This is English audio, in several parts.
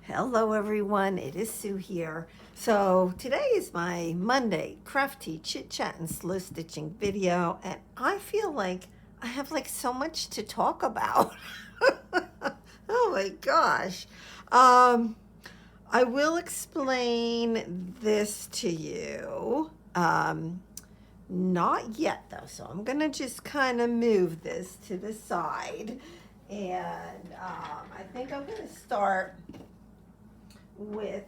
Hello everyone, it is Sue here. So today is my Monday crafty chit chat and slow stitching video, and I feel like I have like so much to talk about. Oh my gosh. Um, I will explain this to you. Not yet though, so I'm gonna just kind of move this to the side, and I think I'm gonna start with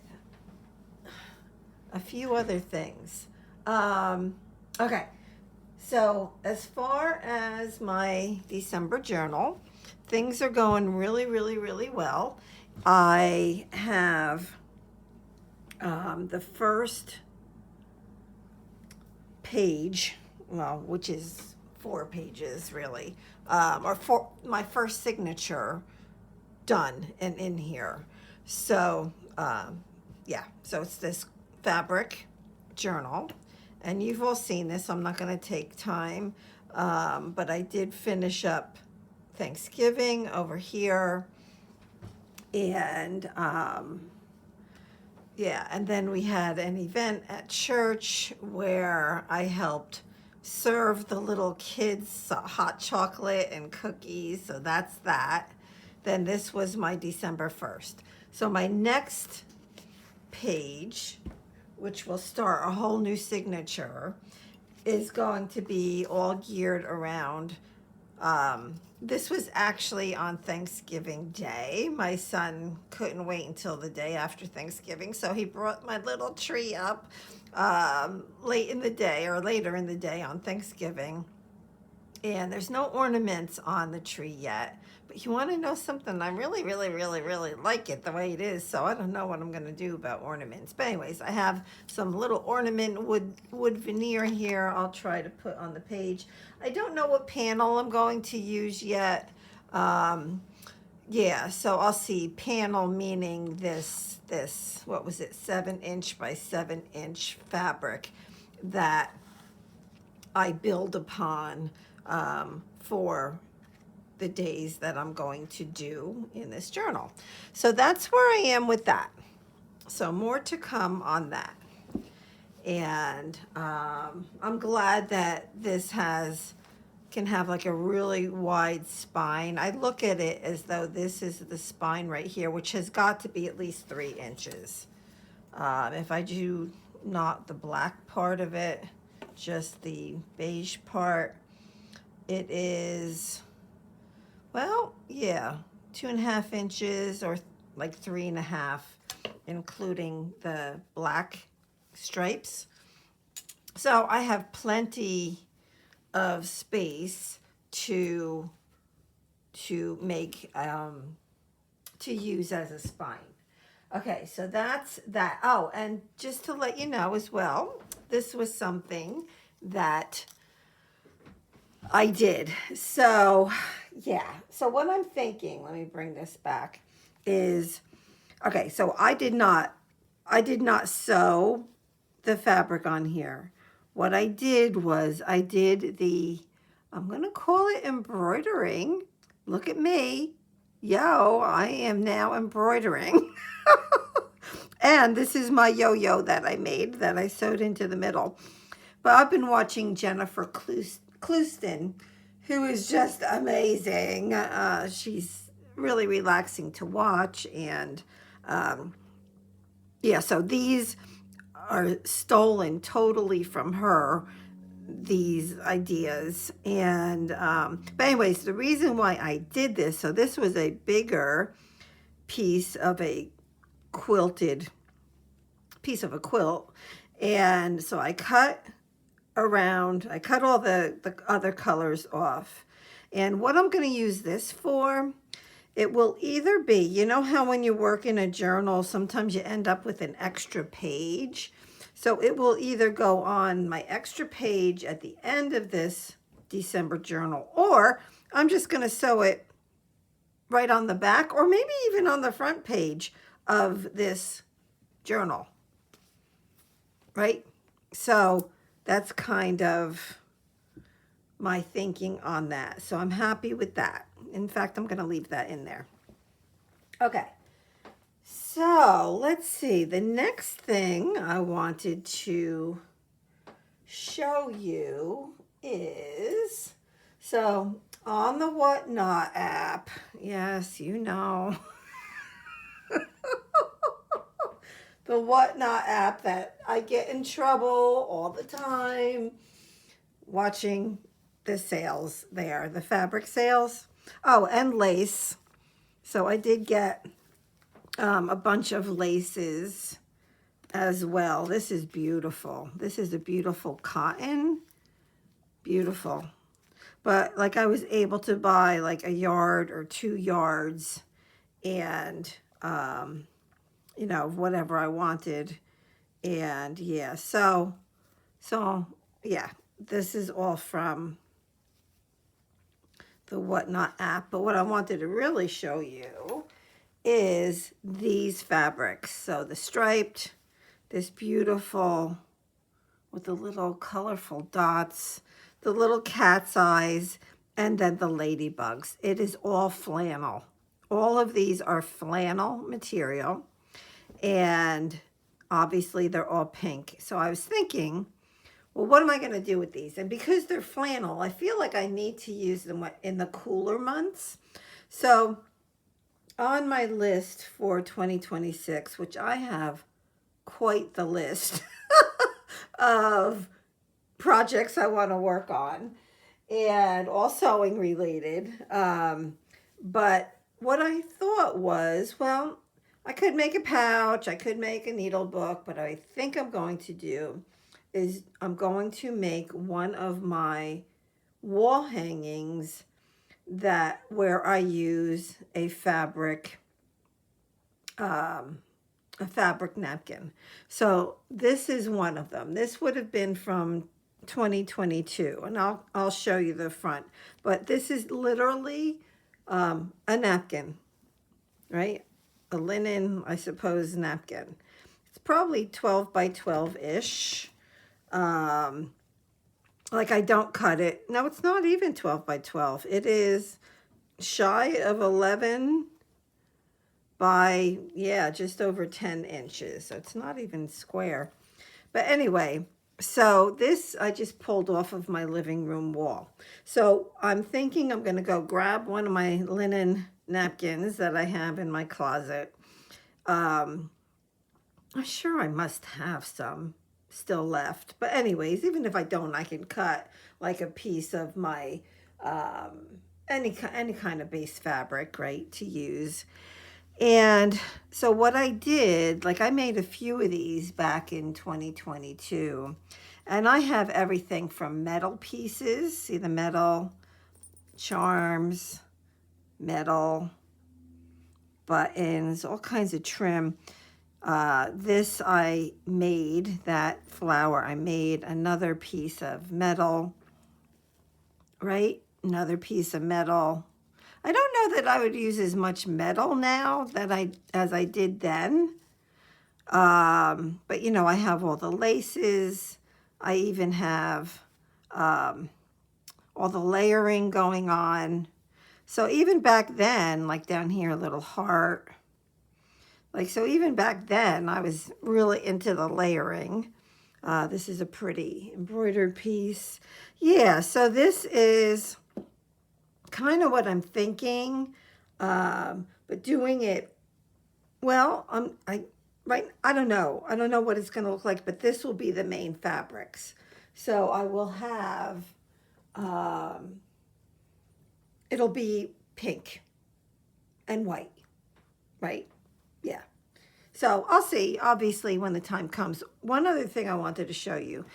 a few other things. Okay, so as far as my December journal, things are going really, really, really well. I have the first page, well, which is 4 pages really, or for my first signature done and in here. So, yeah, so it's this fabric journal, and you've all seen this. I'm not going to take time, but I did finish up Thanksgiving over here, and yeah, and then we had an event at church where I helped serve the little kids hot chocolate and cookies. So that's that. Then this was my December 1st. So my next page, which will start a whole new signature, is going to be all geared around this was actually on Thanksgiving Day. My son couldn't wait until the day after Thanksgiving, so he brought my little tree up late in the day or later in the day on Thanksgiving. And there's no ornaments on the tree yet. But you want to know something? I really, really, really, really like it the way it is. So I don't know what I'm going to do about ornaments. But anyways, I have some little ornament wood veneer here. I'll try to put on the page. I don't know what panel I'm going to use yet. Yeah, so I'll see. Panel meaning this, what was it, 7" by 7" fabric that I build upon for the days that I'm going to do in this journal. So that's where I am with that. So more to come on that. And I'm glad that this can have like a really wide spine. I look at it as though this is the spine right here, which has got to be at least 3 inches. If I do not the black part of it, just the beige part, it is, well, yeah, 2.5 inches or like 3.5, including the black stripes. So I have plenty of space to make to use as a spine. Okay, so that's that. Oh, and just to let you know as well, this was something that I did. So, yeah. So what I'm thinking, let me bring this back, is, okay, so I did not sew the fabric on here. What I did was I did I'm going to call it embroidering. Look at me. Yo, I am now embroidering. And this is my yo-yo that I made that I sewed into the middle. But I've been watching Jennifer Clouston, who is just amazing. She's really relaxing to watch. And yeah, so these are stolen totally from her, these ideas. And but anyways, the reason why I did this, so this was a bigger piece of a quilted piece of a quilt, and so I cut all the other colors off. And what I'm going to use this for, it will either be, you know how when you work in a journal sometimes you end up with an extra page, so it will either go on my extra page at the end of this December journal, or I'm just going to sew it right on the back, or maybe even on the front page of this journal, right? So that's kind of my thinking on that. So I'm happy with that. In fact, I'm going to leave that in there. Okay. So let's see. The next thing I wanted to show you is, so on the Whatnot app, yes, you know, the Whatnot app that I get in trouble all the time watching the sales there, the fabric sales. Oh, and lace. So I did get a bunch of laces as well. This is beautiful. This is a beautiful cotton. Beautiful. But like I was able to buy like a yard or 2 yards and, you know, whatever I wanted. And yeah, so yeah, this is all from the Whatnot app. But what I wanted to really show you is these fabrics. So the striped, this beautiful with the little colorful dots, the little cat's eyes, and then the ladybugs. It is all flannel. All of these are flannel material, and obviously they're all pink. So I was thinking, well, what am I going to do with these? And because they're flannel, I feel like I need to use them in the cooler months. So on my list for 2026, which I have quite the list of projects I want to work on, and all sewing related. But what I thought was, well, I could make a pouch, I could make a needle book, but I think I'm going to do is I'm going to make one of my wall hangings that where I use a fabric napkin. So this is one of them. This would have been from 2022, and I'll show you the front. But this is literally a napkin, right? A linen, I suppose, napkin. It's probably 12 by 12-ish. Like I don't cut it. No, it's not even 12 by 12. It is shy of 11 by, yeah, just over 10 inches. So it's not even square. But anyway, so this I just pulled off of my living room wall. So I'm thinking I'm going to go grab one of my linen napkins that I have in my closet. I'm sure I must have some still left. But anyways, even if I don't, I can cut like a piece of my any kind of base fabric, right, to use. And so what I did, like I made a few of these back in 2022, and I have everything from metal pieces, see the metal charms, metal buttons, all kinds of trim. This I made, that flower, I made another piece of metal, right? Another piece of metal. I don't know that I would use as much metal now as I did then. But you know, I have all the laces. I even have all the layering going on. So even back then, like down here, a little heart. Like, so even back then, I was really into the layering. This is a pretty embroidered piece. Yeah, so this is kind of what I'm thinking, but doing it, well, I don't know. I don't know what it's going to look like, but this will be the main fabrics. So I will have, it'll be pink and white, right? Yeah. So I'll see, obviously, when the time comes. One other thing I wanted to show you.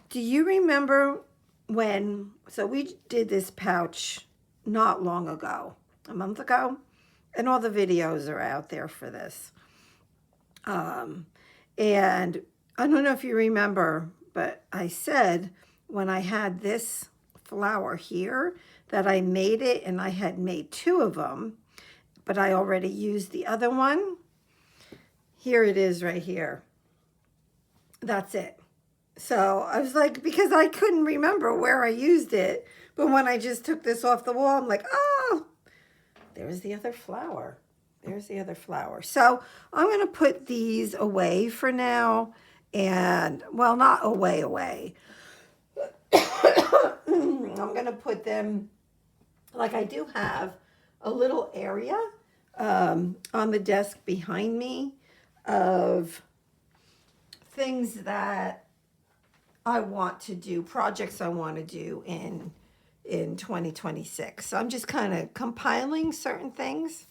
Do you remember when, so we did this pouch not long ago, a month ago, and all the videos are out there for this. And I don't know if you remember, but I said when I had this flower here that I made it, and I had made 2 of them, but I already used the other one. Here it is right here. That's it. So I was like, because I couldn't remember where I used it, but when I just took this off the wall, I'm like, oh, there's the other flower. there's the other flower. So I'm going to put these away for now. And, well, not away. I'm going to put them, like I do have a little area on the desk behind me of things that I want to do, projects I want to do in 2026. So I'm just kind of compiling certain things.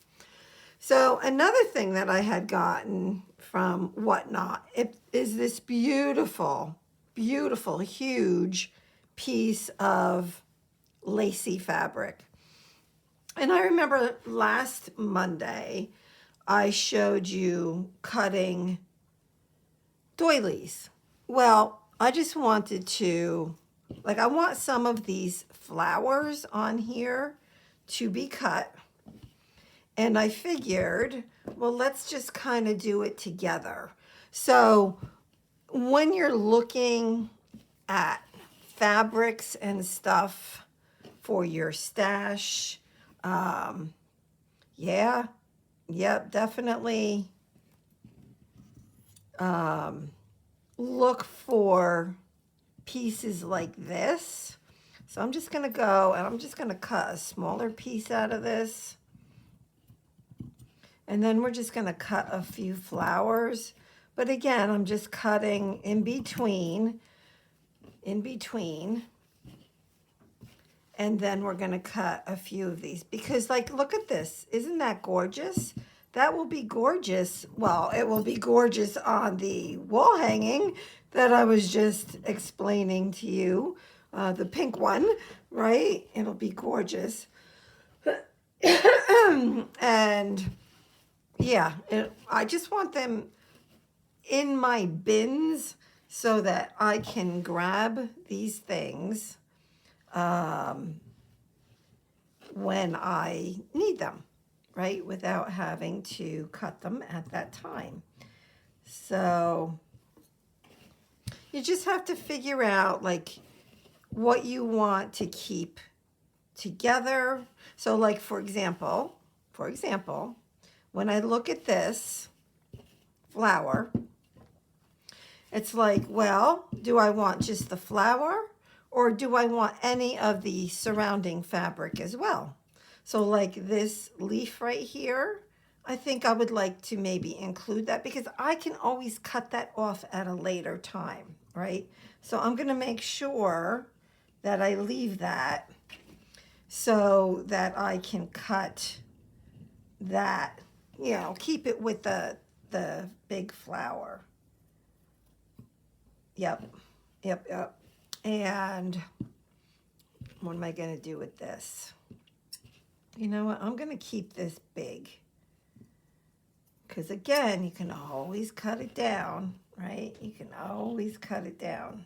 So another thing that I had gotten from Whatnot, it is this beautiful, beautiful, huge piece of lacy fabric. And I remember last Monday, I showed you cutting doilies. Well, I just wanted to, like, I want some of these flowers on here to be cut. And I figured, well, let's just kind of do it together. So when you're looking at fabrics and stuff for your stash, definitely look for pieces like this. So I'm just going to go and I'm just going to cut a smaller piece out of this. And then we're just going to cut a few flowers. But again, I'm just cutting in between. And then we're going to cut a few of these. Because, like, look at this. Isn't that gorgeous? That will be gorgeous. Well, it will be gorgeous on the wall hanging that I was just explaining to you. The pink one, right? It'll be gorgeous. And yeah, I just want them in my bins so that I can grab these things when I need them, right? Without having to cut them at that time. So you just have to figure out, like, what you want to keep together. So, like, for example, when I look at this flower, it's like, well, do I want just the flower or do I want any of the surrounding fabric as well? So like this leaf right here, I think I would like to maybe include that because I can always cut that off at a later time, right? So I'm going to make sure that I leave that so that I can cut that, you know, keep it with the big flower. Yep. And what am I going to do with this? You know what? I'm going to keep this big. Because again, you can always cut it down, right? You can always cut it down.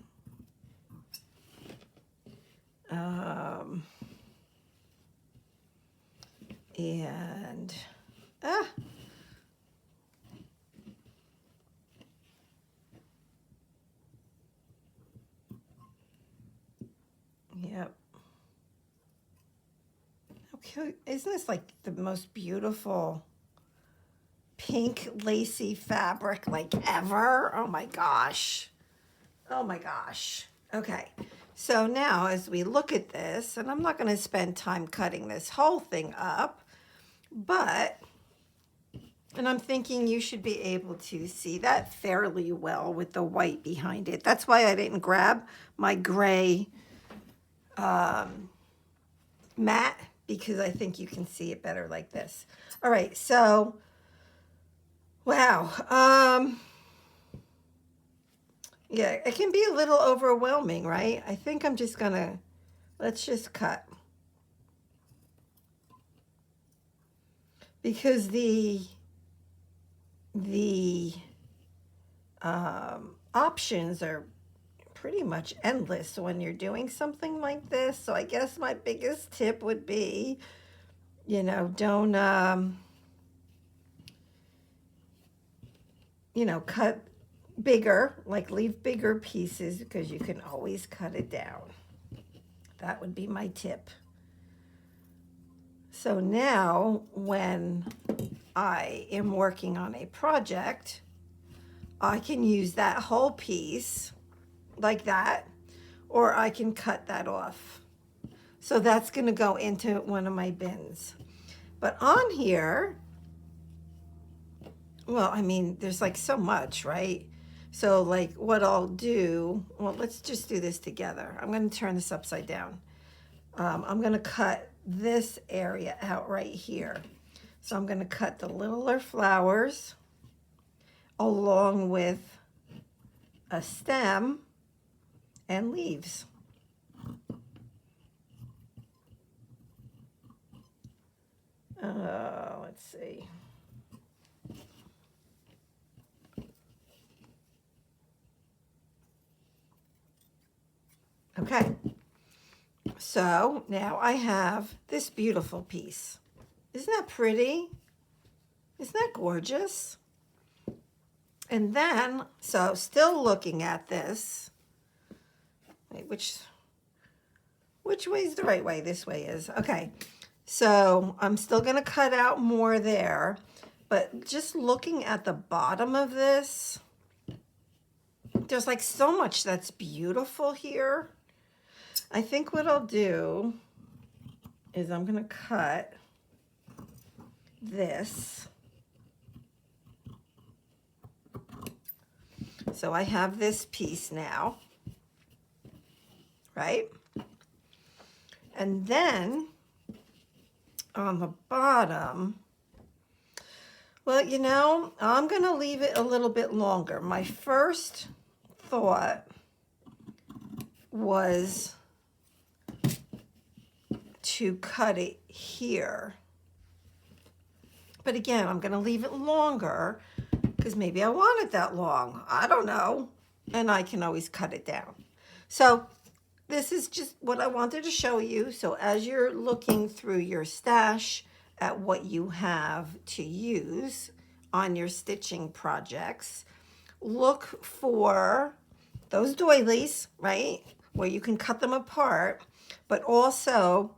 Yep. Okay, isn't this like the most beautiful pink lacy fabric like ever? Oh my gosh. Okay, so now as we look at this, and I'm not going to spend time cutting this whole thing up, but, and I'm thinking you should be able to see that fairly well with the white behind it. That's why I didn't grab my gray mat, because I think you can see it better like this. All right, so, wow. Yeah, it can be a little overwhelming, right? I think I'm just gonna, let's just cut. Because the options are pretty much endless when you're doing something like this. So I guess my biggest tip would be, you know, don't, you know, cut bigger, like leave bigger pieces because you can always cut it down. That would be my tip. So now when I am working on a project, I can use that whole piece like that, or I can cut that off. So that's going to go into one of my bins. But on here, well, I mean, there's like so much, right? So like what I'll do, well, let's just do this together. I'm going to turn this upside down. I'm going to cut this area out right here. So I'm going to cut the littler flowers along with a stem and leaves. Let's see. Okay. So now I have this beautiful piece. Isn't that pretty? Isn't that gorgeous? And then, so still looking at this, wait, which way is the right way? This way is. Okay. So I'm still going to cut out more there, but just looking at the bottom of this, there's like so much that's beautiful here. I think what I'll do is I'm going to cut this. So I have this piece now, right? And then on the bottom, well, you know, I'm going to leave it a little bit longer. My first thought was to cut it here. But again, I'm going to leave it longer because maybe I want it that long. I don't know. And I can always cut it down. So this is just what I wanted to show you. So as you're looking through your stash at what you have to use on your stitching projects, look for those doilies, right? Where you can cut them apart, but also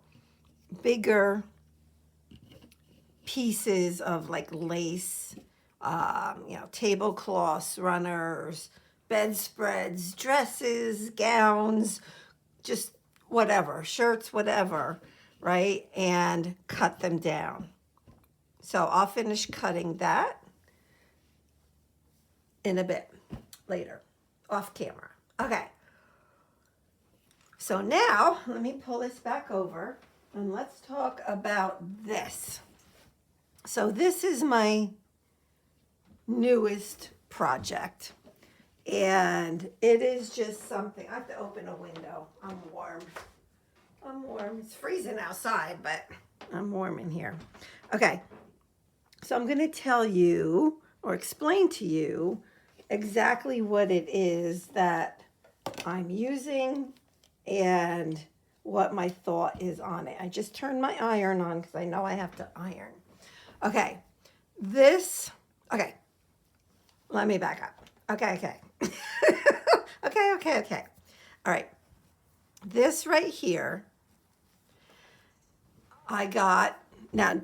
bigger pieces of like lace, you know, tablecloths, runners, bedspreads, dresses, gowns, just whatever, shirts, whatever, right? And cut them down. So I'll finish cutting that in a bit later, off camera. Okay. So now let me pull this back over and let's talk about this. So this is my newest project. And it is just something, I have to open a window. I'm warm. It's freezing outside, but I'm warm in here. Okay. So I'm going to tell you or explain to you exactly what it is that I'm using and what my thought is on it. I just turned my iron on because I know I have to iron. Okay. Okay. Let me back up. Okay. Okay. All right. This right here, I got, now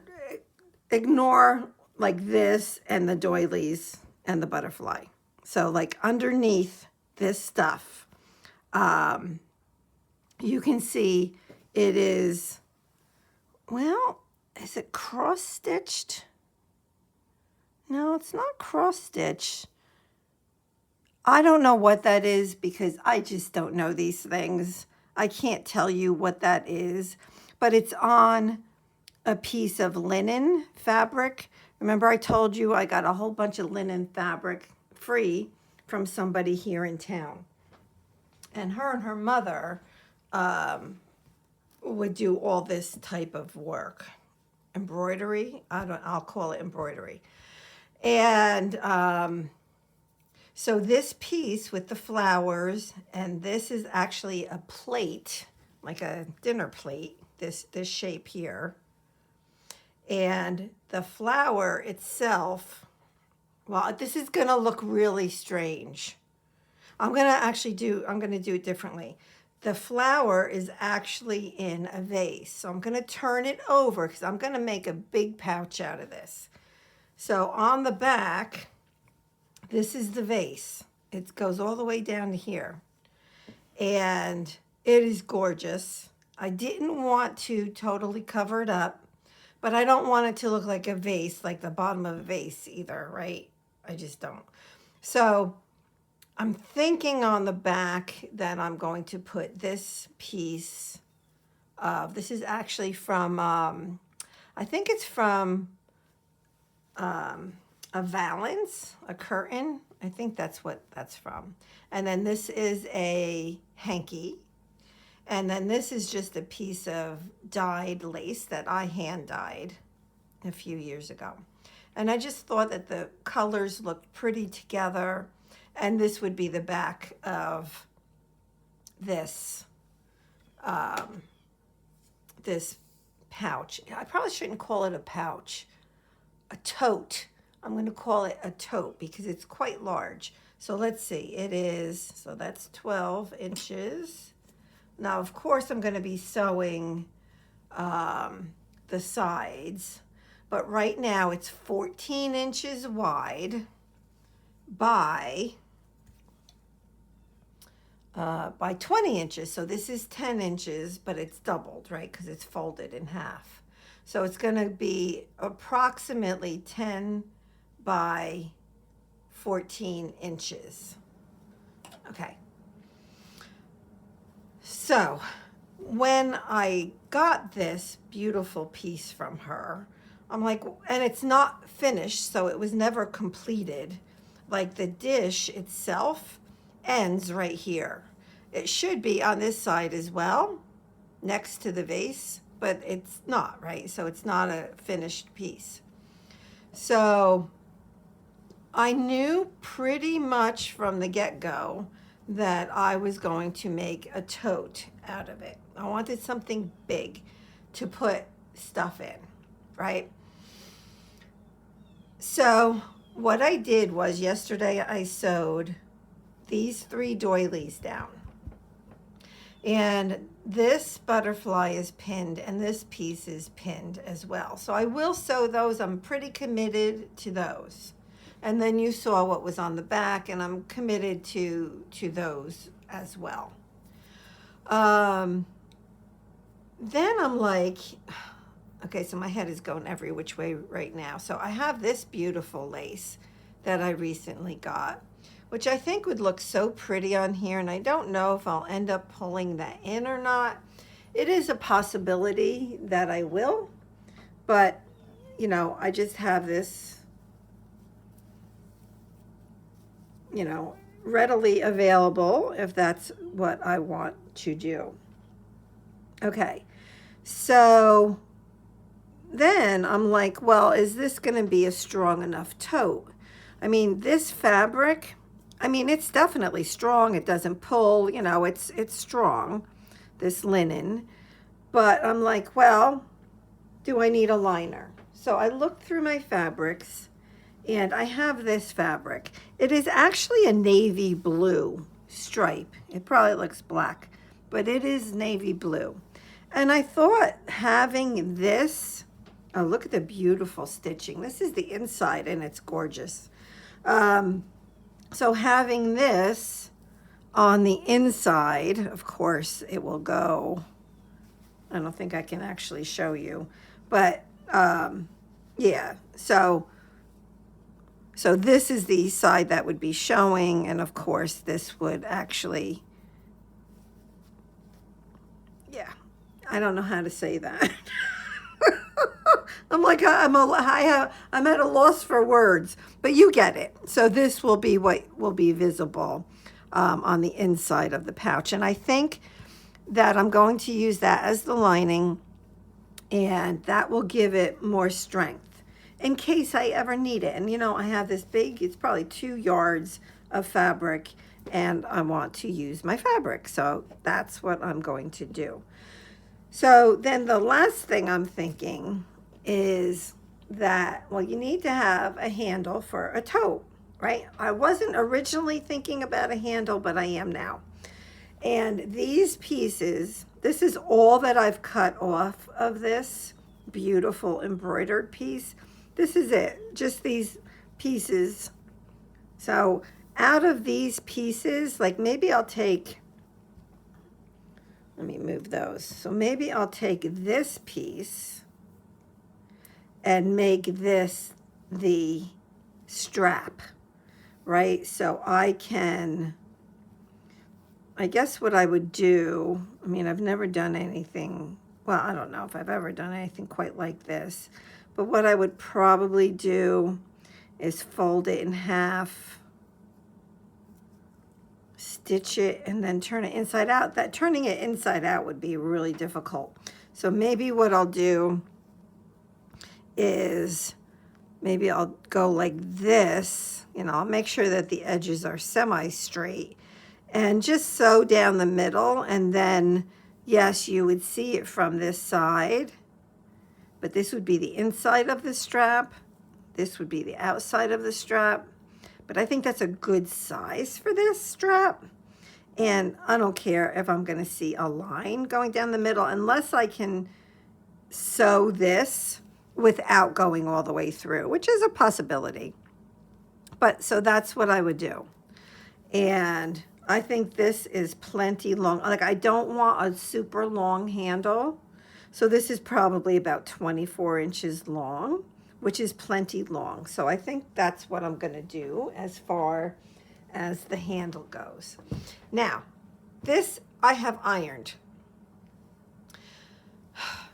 ignore like this and the doilies and the butterfly. So like underneath this stuff, you can see it is, well, is it cross-stitched? No, it's not cross-stitched. I don't know what that is because I just don't know these things. I can't tell you what that is, but it's on a piece of linen fabric. Remember I told you I got a whole bunch of linen fabric free from somebody here in town. And her mother would do all this type of work. Embroidery, I'll call it embroidery. And so this piece with the flowers, and this is actually a plate, like a dinner plate, this shape here. And the flower itself, well, this is going to look really strange. I'm going to do it differently. The flower is actually in a vase. So I'm going to turn it over because I'm going to make a big pouch out of this. So on the back, this is the vase. It goes all the way down to here. And it is gorgeous. I didn't want to totally cover it up, but I don't want it to look like a vase, like the bottom of a vase either, right? I just don't. So I'm thinking on the back that I'm going to put this piece of, this is actually from, I think it's from a valance, a curtain. I think that's what that's from. And then this is a hanky. And then this is just a piece of dyed lace that I hand dyed a few years ago. And I just thought that the colors looked pretty together. And this would be the back of this, this pouch. I probably shouldn't call it a pouch, a tote. I'm going to call it a tote because it's quite large. So let's see, it is, so that's 12 inches. Now, of course, I'm going to be sewing the sides, but right now it's 14 inches wide by 20 inches. So this is 10 inches, but it's doubled, right? Because it's folded in half. So it's going to be approximately 10 by 14 inches. Okay. So when I got this beautiful piece from her, I'm like, and it's not finished, so it was never completed. Like the dish itself ends right here. It should be on this side as well, next to the vase, but it's not, right? So it's not a finished piece. So I knew pretty much from the get-go that I was going to make a tote out of it. I wanted something big to put stuff in, right? So what I did was yesterday I sewed these 3 doilies down. And this butterfly is pinned and this piece is pinned as well. So I will sew those. I'm pretty committed to those. And then you saw what was on the back, and I'm committed to those as well. Then I'm like, okay, so my head is going every which way right now. So I have this beautiful lace that I recently got, which I think would look so pretty on here, and I don't know if I'll end up pulling that in or not. It is a possibility that I will, but, you know, I just have this, you know, readily available if that's what I want to do. Okay, so then I'm like, well, is this going to be a strong enough tote? I mean, this fabric, I mean, it's definitely strong. It doesn't pull, you know, it's strong, this linen. But I'm like, well, do I need a liner? So I looked through my fabrics, and I have this fabric. It is actually a navy blue stripe. It probably looks black, but it is navy blue. And I thought having this, oh, look at the beautiful stitching. This is the inside, and it's gorgeous. So having this on the inside, of course, it will go. I don't think I can actually show you, but yeah. So this is the side that would be showing, and of course this would actually, yeah, I don't know how to say that. I'm like, I'm at a loss for words, but you get it. So this will be what will be visible on the inside of the pouch. And I think that I'm going to use that as the lining, and that will give it more strength in case I ever need it. And, you know, I have this big, it's probably 2 yards of fabric, and I want to use my fabric. So that's what I'm going to do. So then the last thing I'm thinking is that, well, you need to have a handle for a tote, right? I wasn't originally thinking about a handle, but I am now. And these pieces, this is all that I've cut off of this beautiful embroidered piece. This is it, just these pieces. So out of these pieces, like maybe I'll take, let me move those. So maybe I'll take this piece and make this the strap, right? So I guess what I would do, I mean, I've never done anything, well, I don't know if I've ever done anything quite like this, but what I would probably do is fold it in half, stitch it, and then turn it inside out. That turning it inside out would be really difficult. So maybe what I'll do is maybe I'll go like this, you know, I'll make sure that the edges are semi-straight and just sew down the middle, and then yes, you would see it from this side, but this would be the inside of the strap. This would be the outside of the strap. But I think that's a good size for this strap. And I don't care if I'm going to see a line going down the middle unless I can sew this without going all the way through, which is a possibility. But so that's what I would do. And I think this is plenty long. Like, I don't want a super long handle. So this is probably about 24 inches long, which is plenty long. So I think that's what I'm going to do as far as the handle goes. Now, this I have ironed.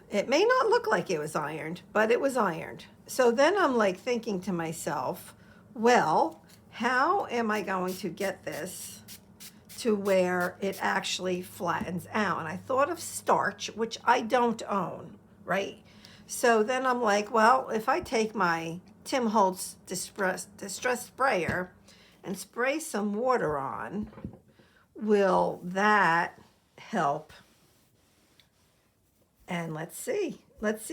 It may not look like it was ironed, but it was ironed. So then I'm like thinking to myself, well, how am I going to get this to where it actually flattens out? And I thought of starch, which I don't own, right? So then I'm like, well, if I take my Tim Holtz distress sprayer and spray some water on, will that help? And let's see,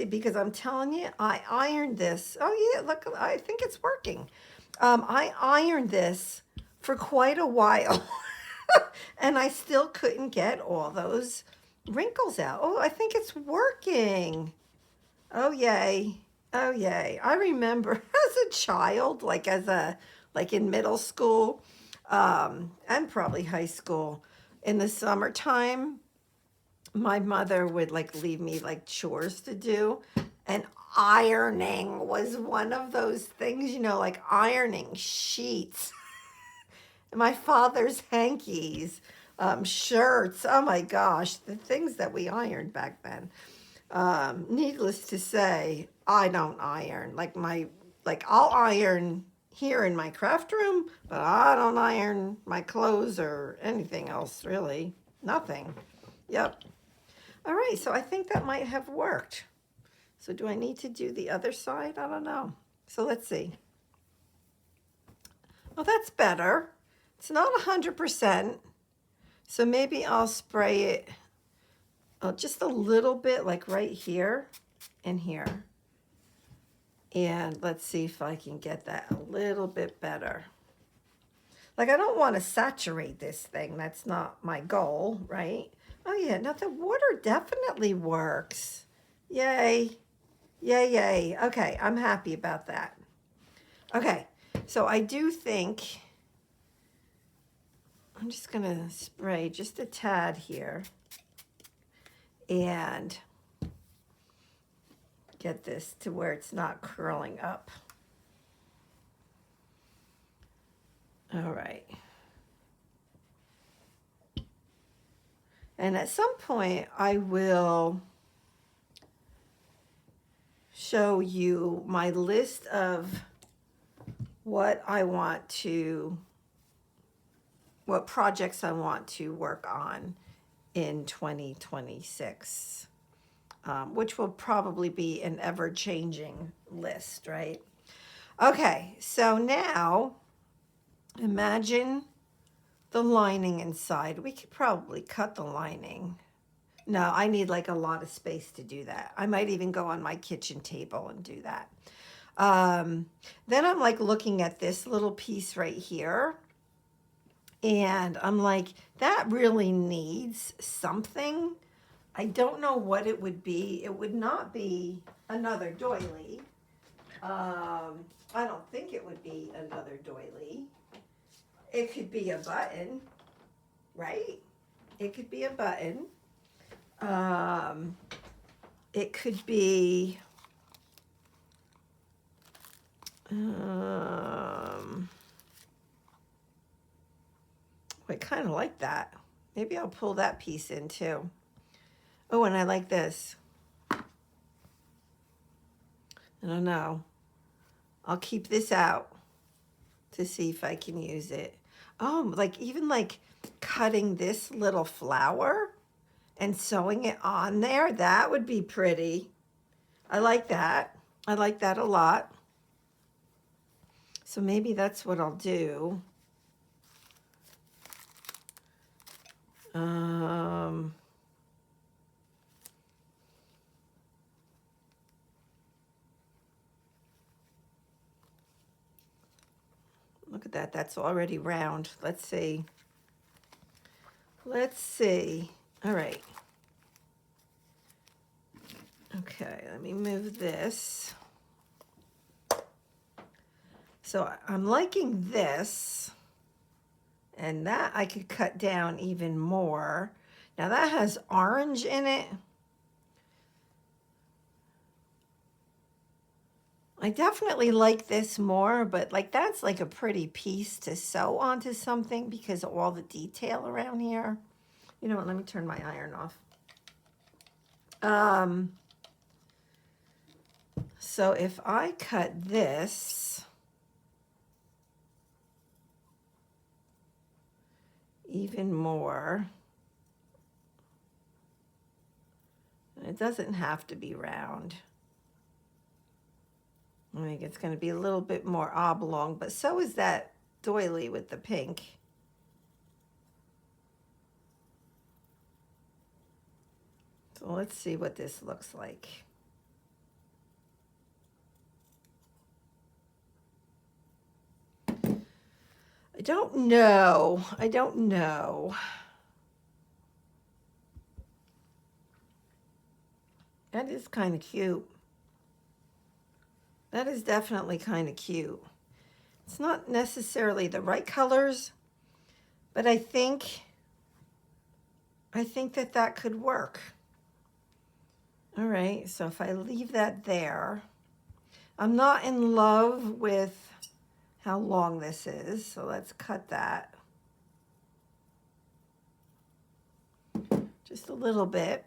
because I'm telling you, I ironed this. Oh yeah, look, I think it's working. I ironed this for quite a while and I still couldn't get all those wrinkles out. Oh, I think it's working. Oh yay. Oh yay. I remember as a child, like in middle school, and probably high school, in the summertime, my mother would like leave me like chores to do, and ironing was one of those things, you know, like ironing sheets, my father's hankies, shirts. Oh my gosh, the things that we ironed back then. Needless to say, I don't iron. Like I'll iron here in my craft room, but I don't iron my clothes or anything else, really. Nothing. Yep. All right, so I think that might have worked. So do I need to do the other side? I don't know. So let's see. Oh, that's better. It's not 100%. So maybe I'll spray it just a little bit, like right here and here. And let's see if I can get that a little bit better. Like, I don't want to saturate this thing. That's not my goal, right? Oh yeah, now the water definitely works. Yay. Yay, yay. Okay, I'm happy about that. Okay, so I do think I'm just going to spray just a tad here and get this to where it's not curling up. All right. And at some point, I will show you my list of what projects I want to work on in 2026, which will probably be an ever-changing list, right? Okay, so now imagine the lining inside. We could probably cut the lining. No, I need like a lot of space to do that. I might even go on my kitchen table and do that. Then I'm like looking at this little piece right here, and I'm like, that really needs something. I don't know what it would be. It would not be another doily. I don't think it would be another doily. It could be a button, right? It could be a button. It could be, I kind of like that. Maybe I'll pull that piece in too. Oh, and I like this. I don't know. I'll keep this out to see if I can use it. Oh, like even like cutting this little flower and sewing it on there, that would be pretty. I like that. I like that a lot. So maybe that's what I'll do. Look at that. That's already round. Let's see. Let's see. All right. Okay, let me move this. So I'm liking this, and that I could cut down even more. Now that has orange in it. I definitely like this more, but like that's like a pretty piece to sew onto something because of all the detail around here. You know what, let me turn my iron off. So if I cut this even more, and it doesn't have to be round. I think it's going to be a little bit more oblong, but so is that doily with the pink. So let's see what this looks like. I don't know. I don't know. That is kind of cute. That is definitely kind of cute. It's not necessarily the right colors, but I think that that could work. All right, so if I leave that there, I'm not in love with how long this is, so let's cut that. Just a little bit.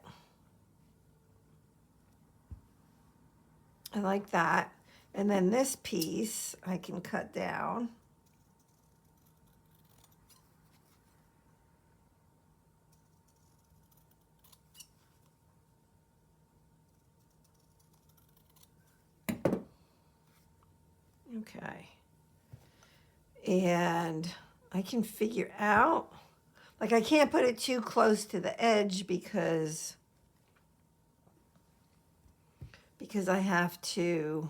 I like that. And then this piece I can cut down. Okay. And I can figure out, like I can't put it too close to the edge because I have to,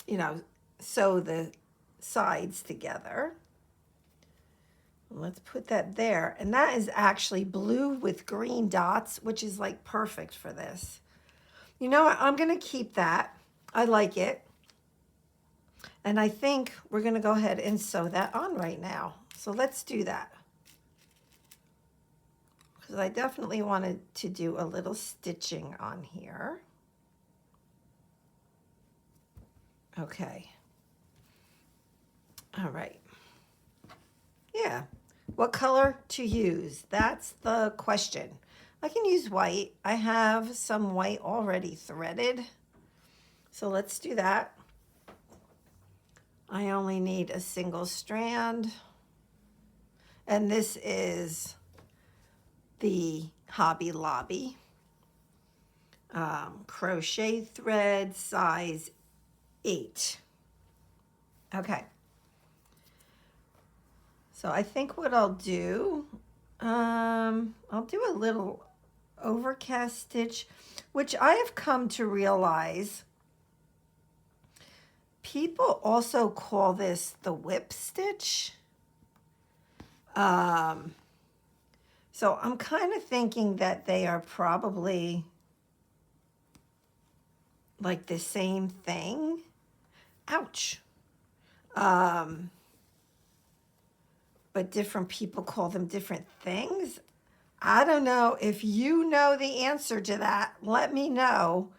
you know, sew the sides together. Let's put that there. And that is actually blue with green dots, which is like perfect for this. You know what? I'm going to keep that. I like it. And I think we're going to go ahead and sew that on right now. So let's do that. Because I definitely wanted to do a little stitching on here. Okay. All right. Yeah. What color to use? That's the question. I can use white. I have some white already threaded. So let's do that. I only need a single strand. And this is the Hobby Lobby crochet thread size 8. Okay. So I think what I'll do, I'll do a little overcast stitch, which I have come to realize people also call this the whip stitch. So I'm kind of thinking that they are probably like the same thing. Ouch. But different people call them different things. I don't know. If you know the answer to that, let me know,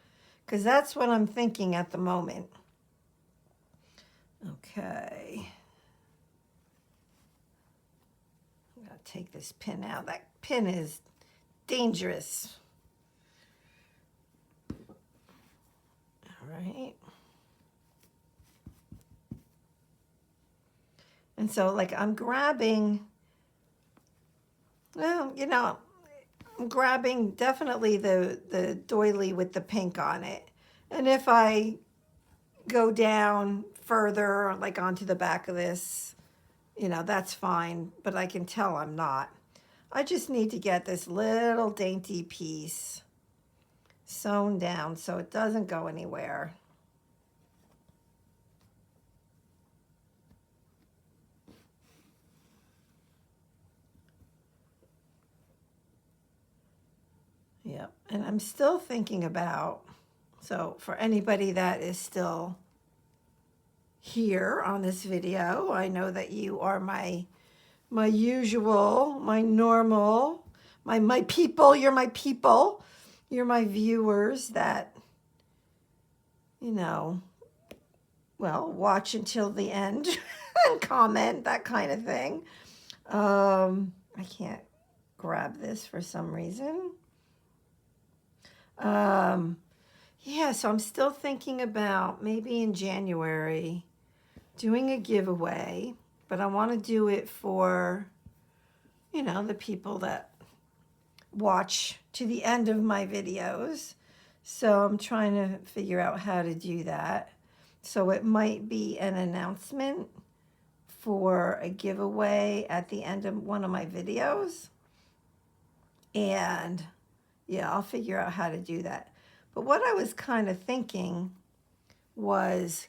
because that's what I'm thinking at the moment. Okay. I'm going to take this pin out. That pin is dangerous. All right. And so, like, I'm grabbing, well, you know, I'm grabbing definitely the doily with the pink on it. And if I go down further, like onto the back of this, you know, that's fine, but I can tell I'm not. I just need to get this little dainty piece sewn down so it doesn't go anywhere. Yep, and I'm still thinking about, so for anybody that is still here on this video, I know that you are my usual, my normal, my people, you're my people. You're my viewers that, you know, well, watch until the end and comment, that kind of thing. I can't grab this for some reason. Yeah, so I'm still thinking about maybe in January doing a giveaway, but I want to do it for, you know, the people that watch to the end of my videos. So I'm trying to figure out how to do that. So it might be an announcement for a giveaway at the end of one of my videos. And yeah, I'll figure out how to do that. But what I was kind of thinking was,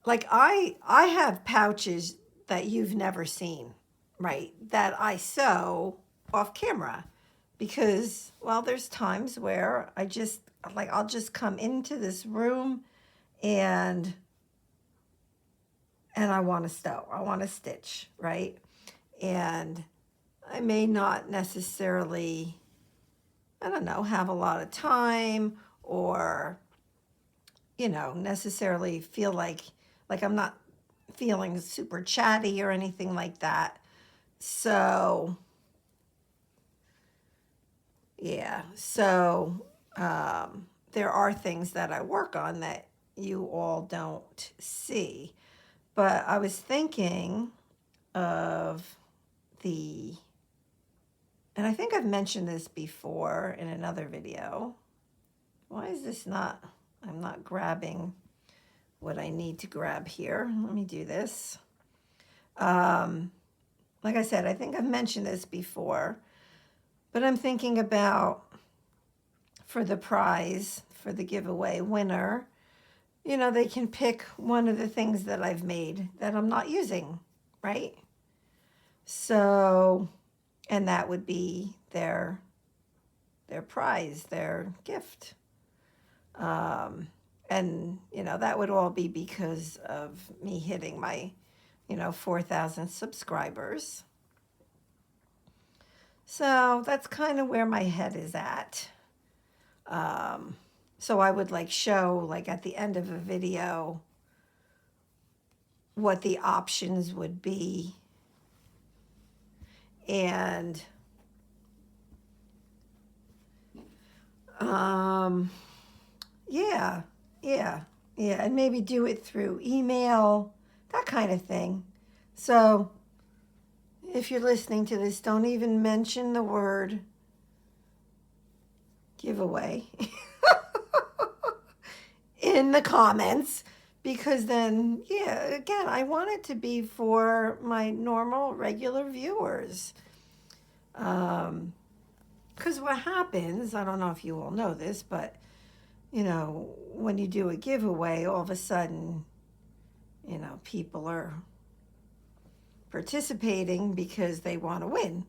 like, I have pouches that you've never seen, right? That I sew off camera because, well, there's times where I just, like, I'll just come into this room and I want to sew, I want to stitch, right? And I may not necessarily, I don't know, have a lot of time or, you know, necessarily feel like I'm not feeling super chatty or anything like that. So, yeah. So, there are things that I work on that you all don't see. But I was thinking of the, and I think I've mentioned this before in another video. Why is this not, I'm not grabbing what I need to grab here. Let me do this. Like I said, I think I've mentioned this before, but I'm thinking about, for the prize, for the giveaway winner, you know, they can pick one of the things that I've made that I'm not using, right? So, and that would be their prize, their gift. And, you know, that would all be because of me hitting my, you know, 4,000 subscribers. So that's kind of where my head is at. So I would like show, like at the end of a video, what the options would be. And yeah, and maybe do it through email, that kind of thing. So if you're listening to this, don't even mention the word giveaway in the comments, because then, yeah, again, I want it to be for my normal, regular viewers. Because what happens, I don't know if you all know this, but, you know, when you do a giveaway, all of a sudden, you know, people are participating because they want to win.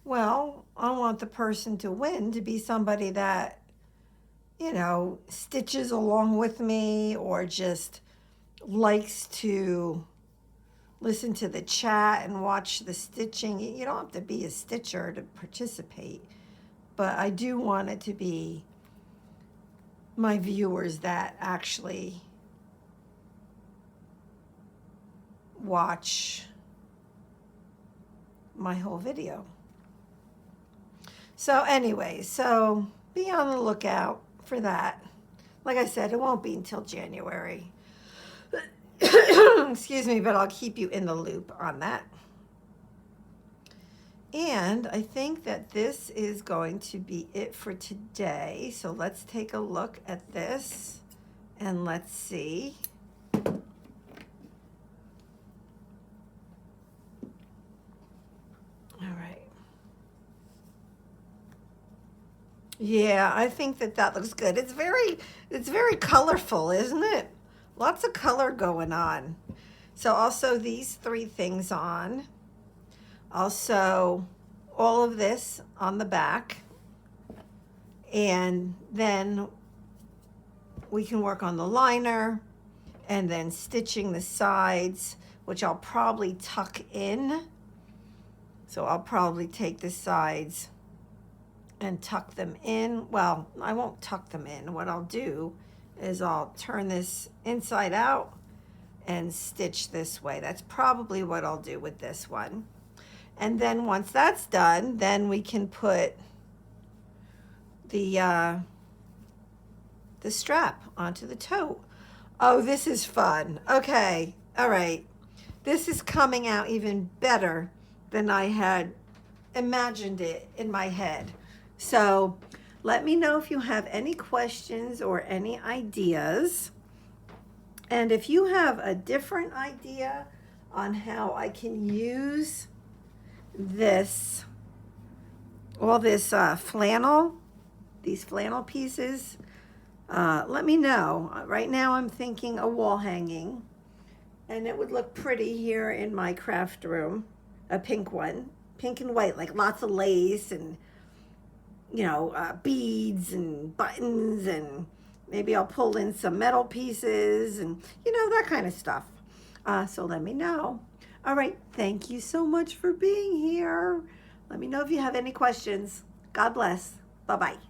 Well, I want the person to win to be somebody that, you know, stitches along with me or just likes to listen to the chat and watch the stitching. You don't have to be a stitcher to participate, but I do want it to be my viewers that actually watch my whole video. So anyway, so be on the lookout for that. Like I said, it won't be until January. Excuse me, but I'll keep you in the loop on that. And I think that this is going to be it for today. So let's take a look at this and let's see. All right. Yeah, I think that that looks good. It's very colorful, isn't it? Lots of color going on. So also these three things on. Also all of this on the back. And then we can work on the liner and then stitching the sides, which I'll probably tuck in. So I'll probably take the sides and tuck them in. Well, I won't tuck them in. What I'll do is I'll turn this inside out and stitch this way. That's probably what I'll do with this one. And then once that's done, then we can put the strap onto the tote. Oh, this is fun. Okay, all right. This is coming out even better than I had imagined it in my head. So let me know if you have any questions or any ideas. And if you have a different idea on how I can use this, all this flannel, these flannel pieces, let me know. Right now I'm thinking a wall hanging, and it would look pretty here in my craft room, a pink one, pink and white, like lots of lace and, you know, beads and buttons, and maybe I'll pull in some metal pieces and, you know, that kind of stuff. So let me know. All right. Thank you so much for being here. Let me know if you have any questions. God bless. Bye-bye.